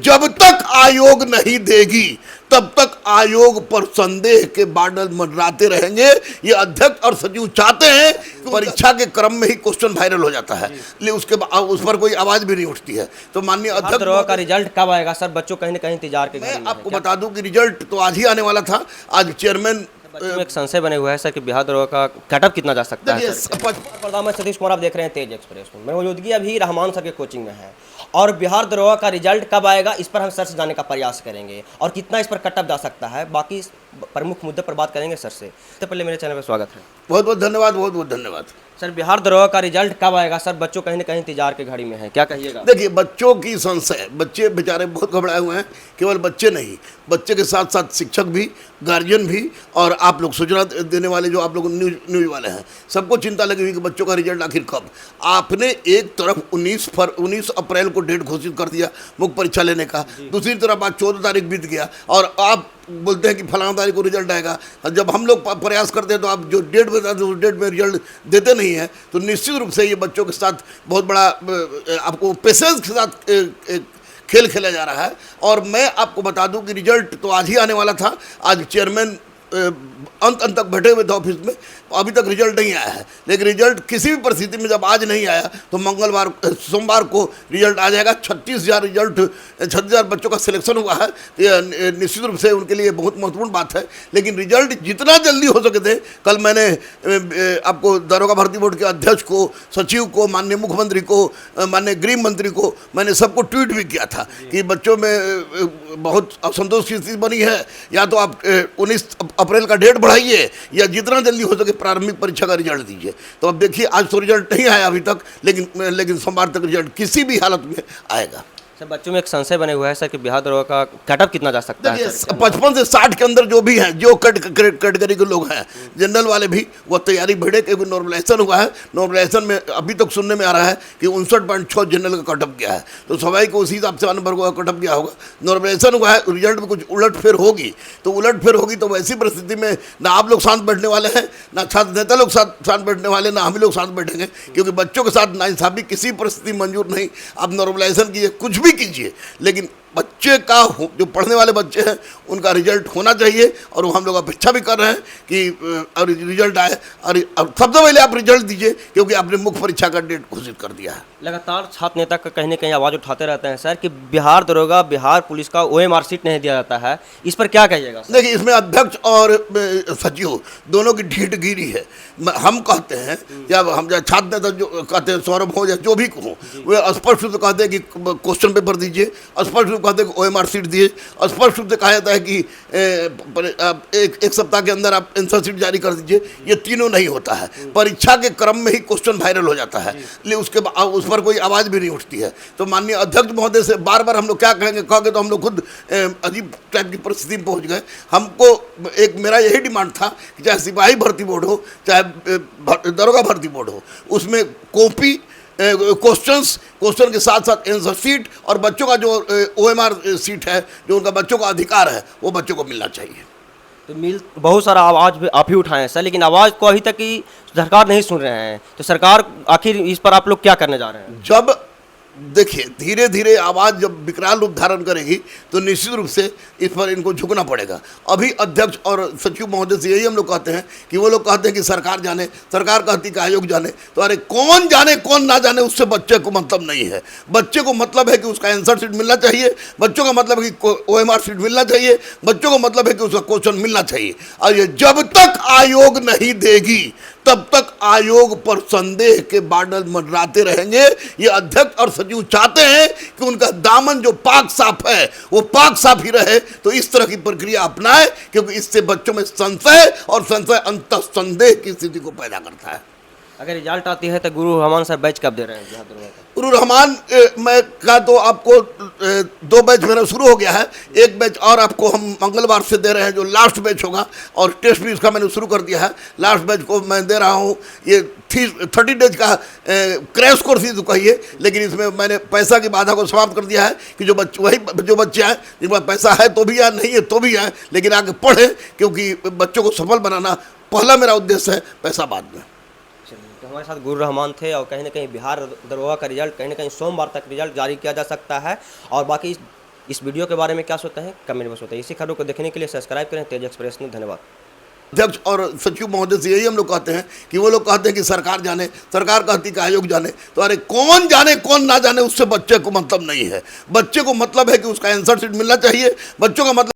जब तक आयोग नहीं देगी तब तक आयोग पर संदेह के बादल मंडराते रहेंगे। ये अध्यक्ष और सचिव चाहते हैं कि परीक्षा के क्रम में ही क्वेश्चन वायरल हो जाता है, लेकिन उस पर कोई आवाज भी नहीं उठती है। तो माननीय अध्यक्ष का रिजल्ट कब आएगा सर? बच्चों कहीं ना कहीं इंतजार के मैं आपको बता दूं कि रिजल्ट तो आज ही आने वाला था। आज चेयरमैन एक संशय बने हुआ है सर कि बिहार दरोगा का कटअप कितना जा सकता है? मैं सतीश कुमार, आप देख रहे हैं तेज एक्सप्रेस में। मौजूदगी अभी रहमान सर के कोचिंग में है और बिहार दरोगा का रिजल्ट कब आएगा इस पर हम सर से जानने का प्रयास करेंगे और कितना इस पर कटअप जा सकता है, बाकी प्रमुख मुद्दे पर बात करेंगे सर से। तो पहले मेरे चैनल पर स्वागत है। बहुत बहुत धन्यवाद, बहुत बहुत धन्यवाद। सर बिहार दरोगा का रिजल्ट कब आएगा सर? बच्चों कहीं ना कहीं इंतजार के घड़ी में है, क्या कहिएगा? देखिए, बच्चों की संशय, बच्चे बेचारे बहुत घबराए हुए हैं। केवल बच्चे नहीं, बच्चे के साथ साथ शिक्षक भी, गार्जियन भी और आप लोग सूचना देने वाले जो आप लोग न्यूज वाले हैं, सबको चिंता लगी हुई कि बच्चों का रिजल्ट आखिर कब। आपने एक तरफ 19 अप्रैल को डेट घोषित कर दिया मुख्य परीक्षा लेने का, दूसरी तरफ आज 14 तारीख बीत गया और आप बोलते हैं कि फलाना तारीख को रिजल्ट आएगा। जब हम लोग प्रयास करते हैं तो आप जो डेट बताते हैं उस डेट में रिजल्ट देते नहीं है, तो निश्चित रूप से ये बच्चों के साथ बहुत बड़ा आपको पेशेंस के साथ खेल खेला जा रहा है। और मैं आपको बता दूं कि रिजल्ट तो आज ही आने वाला था। आज चेयरमैन अंत तक बैठे हुए थे ऑफिस में, अभी तक रिजल्ट नहीं आया है। लेकिन रिजल्ट किसी भी परिस्थिति में जब आज नहीं आया तो सोमवार को रिजल्ट आ जाएगा। 36,000 बच्चों का सिलेक्शन हुआ है। ये निश्चित रूप से उनके लिए बहुत महत्वपूर्ण बात है। लेकिन रिजल्ट जितना जल्दी हो सके थे, कल मैंने आपको दरोगा भर्ती बोर्ड के अध्यक्ष को, सचिव को, माननीय मुख्यमंत्री को, माननीय गृह मंत्री को, मैंने सबको ट्वीट भी किया था कि बच्चों में बहुत असंतोष की स्थिति बनी है, या तो आप 19 अप्रैल का डेट बढ़ाइए या जितना जल्दी हो सके प्रारंभिक परीक्षा का रिजल्ट दीजिए। तो अब देखिए, आज तो रिजल्ट नहीं आया अभी तक, लेकिन सोमवार तक रिजल्ट किसी भी हालत में आएगा। सर बच्चों में एक संशय बने हुआ है सर कि बिहार दरोगा का कटअप कितना जा सकता है? 55 से 60 के अंदर जो भी हैं, जो कैटेगरी के लोग हैं, जनरल वाले भी, वो तैयारी बढ़े क्योंकि नॉर्मलाइजेशन हुआ है। नॉर्मलाइजेशन में अभी तक सुनने में आ रहा है कि 59.6 जनरल का कटअप गया है, तो स्वाभाविक उसी हिसाब से नंबर का कटअप गया होगा। नॉर्मलाइजेशन हुआ है, रिजल्ट में कुछ उलटफेर होगी, तो उलटफेर होगी तो वैसी परिस्थिति में ना आप लोग शांत बैठने वाले हैं, ना छात्र नेता लोग शांत बैठने वाले, ना हम लोग शांत बैठेंगे, क्योंकि बच्चों के साथ नाइंसाफी किसी परिस्थिति मंजूर नहीं। आप नॉर्मलाइजेशन कीजिए, कुछ भी कीजिए, लेकिन बच्चे का, जो पढ़ने वाले बच्चे हैं, उनका रिजल्ट होना चाहिए। और वो हम लोग अपेक्षा भी कर रहे हैं कि और रिजल्ट आए। और सबसे पहले आप रिजल्ट दीजिए, क्योंकि आपने मुख्य परीक्षा का डेट घोषित कर दिया है। लगातार छात्र नेता का कहीं ना कहीं आवाज़ उठाते रहते हैं सर कि बिहार दरोगा, बिहार पुलिस का OMR सीट नहीं दिया जाता है, इस पर क्या कहिएगा? देखिए, इसमें अध्यक्ष और सचिव दोनों की ढीठगिरी है। हम कहते हैं, या हम छात्र नेता जो कहते हैं, सौरभ हो या जो भी हो, वे स्पष्ट रूप से कहते हैं कि क्वेश्चन पेपर दीजिए, स्पष्ट रूप कहते हैं कि OMR सीट दिए, स्पष्ट रूप से कहा जाता है कि एक सप्ताह के अंदर आप आंसर सीट जारी कर दीजिए। ये तीनों नहीं होता है। परीक्षा के क्रम में ही क्वेश्चन वायरल हो जाता है, लेकिन उस पर कोई आवाज़ भी नहीं उठती है। तो माननीय अध्यक्ष महोदय से बार बार हम लोग क्या कहेंगे, कहोगे तो हम लोग खुद अजीब टाइप की परिस्थिति में पहुँच गए। हमको मेरा यही डिमांड था कि चाहे सिपाही भर्ती बोर्ड हो, चाहे दरोगा भर्ती बोर्ड हो, उसमें कॉपी, क्वेश्चन के साथ साथ आंसर सीट और बच्चों का जो OMR सीट है, जो उनका बच्चों का अधिकार है, वो बच्चों को मिलना चाहिए। तो बहुत सारा आवाज़ आप ही उठाए हैं सर, लेकिन आवाज़ को अभी तक की सरकार नहीं सुन रहे हैं। तो सरकार आखिर इस पर आप लोग क्या करने जा रहे हैं? जब देखिए, धीरे धीरे आवाज़ जब विकराल रूप धारण करेगी तो निश्चित रूप से इस पर इनको झुकना पड़ेगा। अभी अध्यक्ष और सचिव महोदय से यही हम लोग कहते हैं कि वो लोग कहते हैं कि सरकार जाने, सरकार कहती कि आयोग जाने। तो अरे कौन जाने कौन ना जाने, उससे बच्चे को मतलब नहीं है। बच्चे को मतलब है कि उसका आंसर सीट मिलना चाहिए, बच्चों का मतलब है कि OMR सीट मिलना चाहिए, बच्चों का मतलब है कि उसका क्वेश्चन मिलना चाहिए। और ये जब तक आयोग नहीं देगी तब तक आयोग पर संदेह के बादल मंडराते रहेंगे। ये अध्यक्ष और सचिव चाहते हैं कि उनका दामन जो पाक साफ है वो पाक साफ ही रहे। तो इस तरह की प्रक्रिया अपनाए, क्योंकि इससे बच्चों में संशय और संशय अंतः संदेह की स्थिति को पैदा करता है। अगर रिजल्ट आती है तो गुरु रहमान सर बैच कब दे रहे हैं? गुरु रहमान मैं का तो आपको 2 बैच मेरा शुरू हो गया है, 1 बैच और आपको हम मंगलवार से दे रहे हैं, जो लास्ट बैच होगा। और टेस्ट भी इसका मैंने शुरू कर दिया है। लास्ट बैच को मैं दे रहा हूँ, ये 30 डेज का क्रैश कोर्स ही तो कहिए, लेकिन इसमें मैंने पैसा की बाधा को समाप्त कर दिया है कि जो बच्चे हैं जिनके पास पैसा है तो भी आए, नहीं है तो भी आए, लेकिन आगे पढ़ें, क्योंकि बच्चों को सफल बनाना पहला मेरा उद्देश्य है, पैसा बाद में। तो हमारे साथ गुरु रहमान थे और कहीं ना कहीं बिहार दरोगा का रिजल्ट कहीं ना कहीं सोमवार तक रिजल्ट जारी किया जा सकता है। और बाकी इस वीडियो के बारे में क्या सोचते हैं कमेंट में सोचते हैं। इसी खबरों को देखने के लिए सब्सक्राइब करें तेज एक्सप्रेस न्यूज़। धन्यवाद। अध्यक्ष और सचिव महोदय से यही हम लोग कहते हैं कि वो लोग कहते हैं कि सरकार जाने, सरकार कहती कि आयोग जाने। तो अरे कौन जाने कौन ना जाने, उससे बच्चे को मतलब नहीं है। बच्चे को मतलब है कि उसका आंसर शीट मिलना चाहिए। बच्चों का मतलब